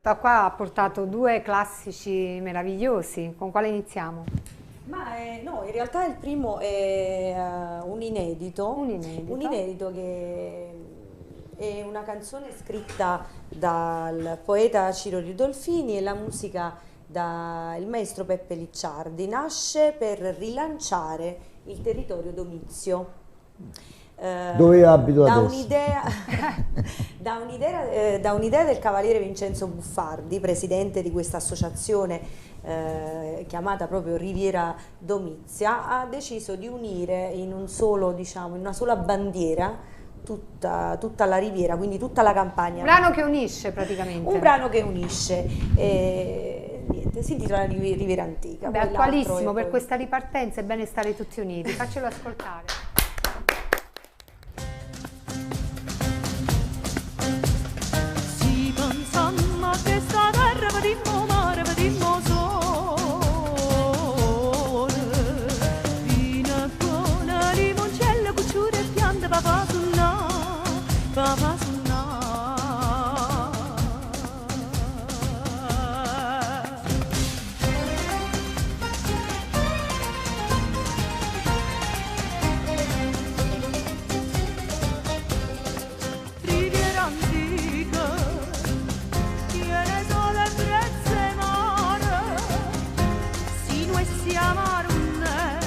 Da qua ha portato due classici meravigliosi. Con quale iniziamo? No, in realtà il primo è Un un inedito. inedito che è una canzone scritta dal poeta Ciro Ridolfini e la musica dal maestro Peppe Licciardi. Nasce per rilanciare il territorio domizio. Dove io abito Da adesso. un'idea da un'idea del cavaliere Vincenzo Buffardi, presidente di questa associazione chiamata proprio Riviera Domizia, ha deciso di unire in un solo, diciamo, in una sola bandiera tutta la riviera, quindi tutta la Un campagna. brano che unisce praticamente. Un brano che unisce, niente, si intitola Riviera Antica. Beh, Poi l'altro è attualissimo, per poi- questa ripartenza è bene stare tutti uniti. Faccelo ascoltare. Si pensammo a questa terra vedimmo mare, vedimmo sole, fino con le limoncello, cucciure e piante, papà sunnà, papà sunnà. Riviera antica, tiene sole e brezze e mare, sino e sia marunella.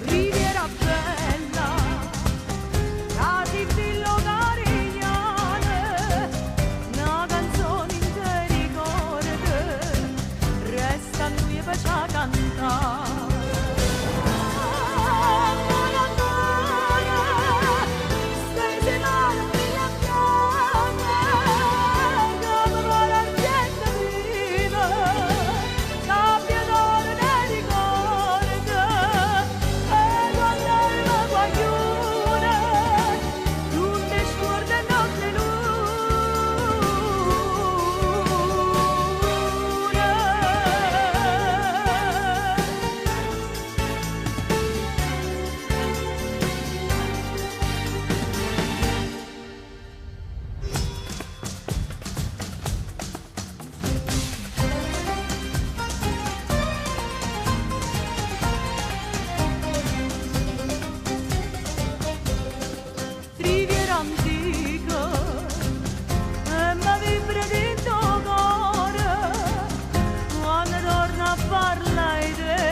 Riviera bella, casi fillo carignane, una canzone in te ricorda, resta a lui e faccia cantare. Riviera antica, e mi vibra dentro cuore, quando torno a parlare di te.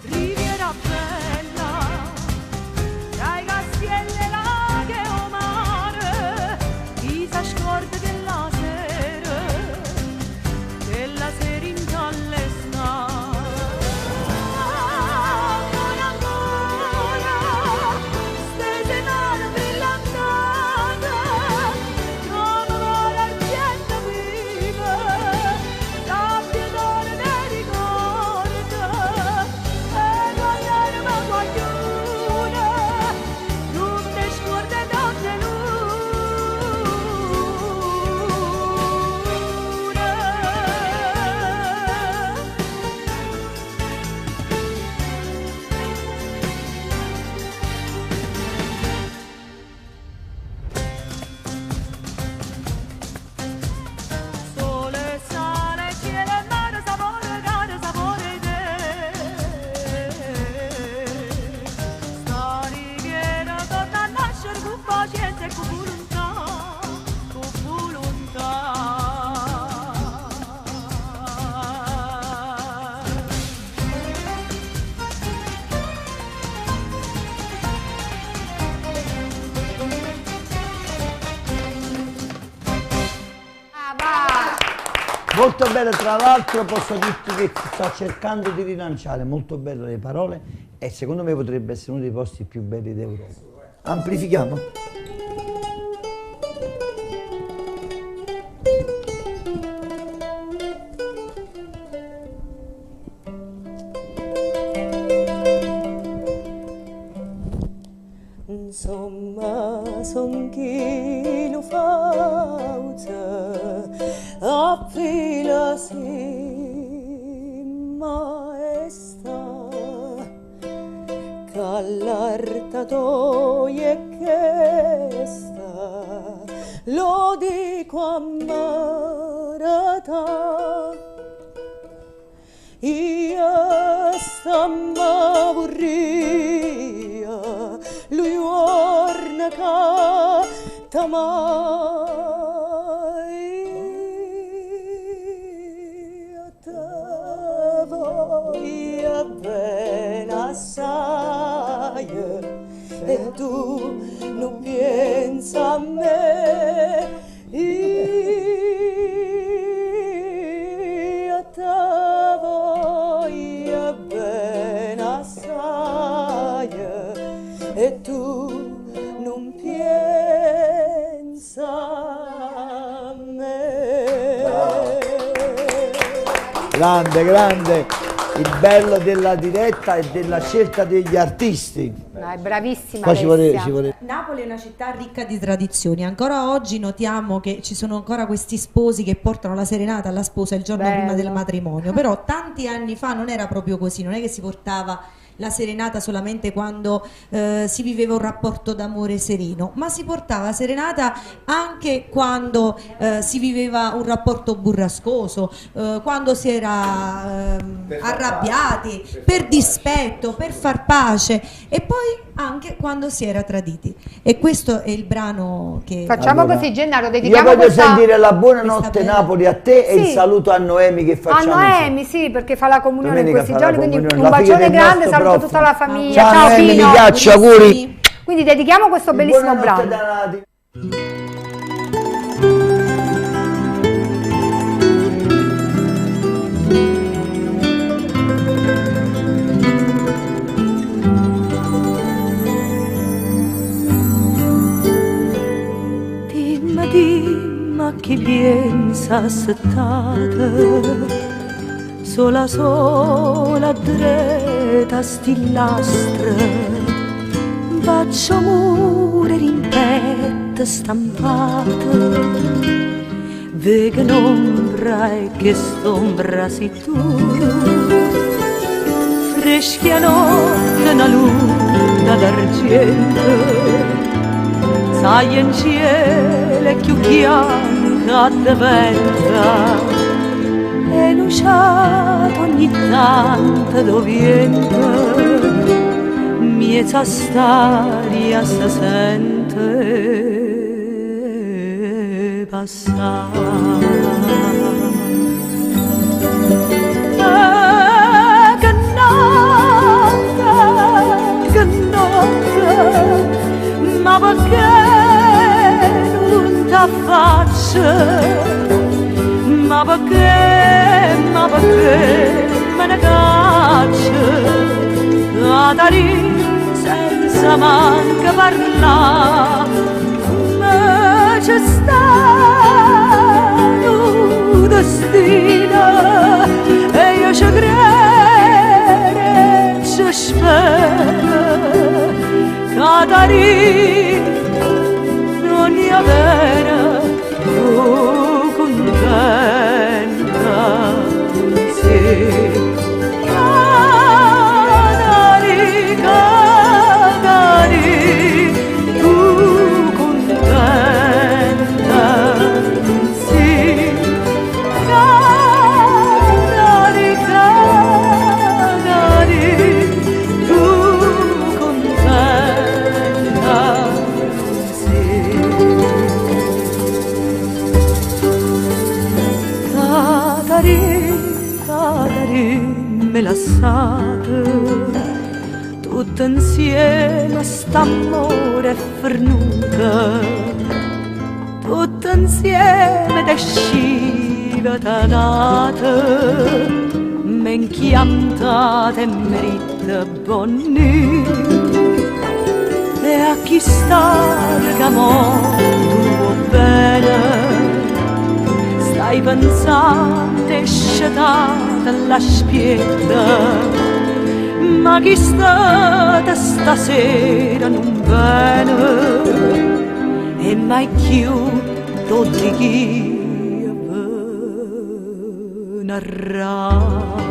Riviera bella, tra i castielli e laghi e o mare, chi si scorda della sera in calle sta. Sole, sale, cielo e mare, sapore caro, sapore te. Sta riviera torna a nascere con pazienza e con volontà, con volontà. Ah, va! Molto bello, tra l'altro posso dirti che sta cercando di rilanciare, molto belle le parole e secondo me potrebbe essere uno dei posti più belli d'Europa. Amplifichiamo? Insomma, son chi lo fa a fila si maestà, che all'arta gioia che sta, lo dico a Marata. Io stamma vorria, lui orna canta mai. A te voglio bene assai, e tu non pensa a me. Io a te voglio bene assai, e tu non pensa a me. Grande, grande, il bello della diretta e della scelta degli artisti. No, è bravissima Poi Alessia. Napoli è una città ricca di tradizioni. Ancora oggi notiamo che ci sono ancora questi sposi che portano la serenata alla sposa il giorno prima del matrimonio. Però tanti anni fa non era proprio così, non è che si portava la serenata solamente quando si viveva un rapporto d'amore sereno, ma si portava la serenata anche quando si viveva un rapporto burrascoso, quando si era arrabbiati, per dispetto, per far pace, e poi anche quando si era traditi. E questo è il brano che... Facciamo Allora, così, Gennaro, io dedichiamo voglio questa... sentire la buonanotte Napoli a te e il Sì. saluto a Noemi che facciamo. A Noemi, sì, perché fa la comunione in Domenica questi fa la giorni, quindi comunione, un la figlia bacione del grande, nostro saluto prof. tutta la famiglia. Ciao Noemi, Pino. mi piace, auguri. Quindi dedichiamo questo bellissimo Buonanotte brano. da Nati. Dimma chi piensa assettate, sola sola dreta stillastra, faccio mure rimpette stampate, vega un'ombra e che st'ombra sei tu, freschia notte una luna d'argento, sai in cielo più bianca de venta, e luciata ogni tanto dov'entra, miezza staria se sente passare. Che notte, ma perché non t'affaccio, ma perché me ne caccio, da lì senza manca parlare, ma c'è stato destino e io ci credo, ci spero, Catarina non è vera, tu contenta, sì. Catarina, tu contenta, sì. Catarina, tu contenta, sì. Catarina, me lasciate tutto insieme a st'amore fernuta, tutto insieme d'esciva tanata, men chiamata e merita bonni, e a chi sta che tuo bene, stai pensando e sciatata la spietta, ma chi state stasera non bene, e mai più tutti chi narrà.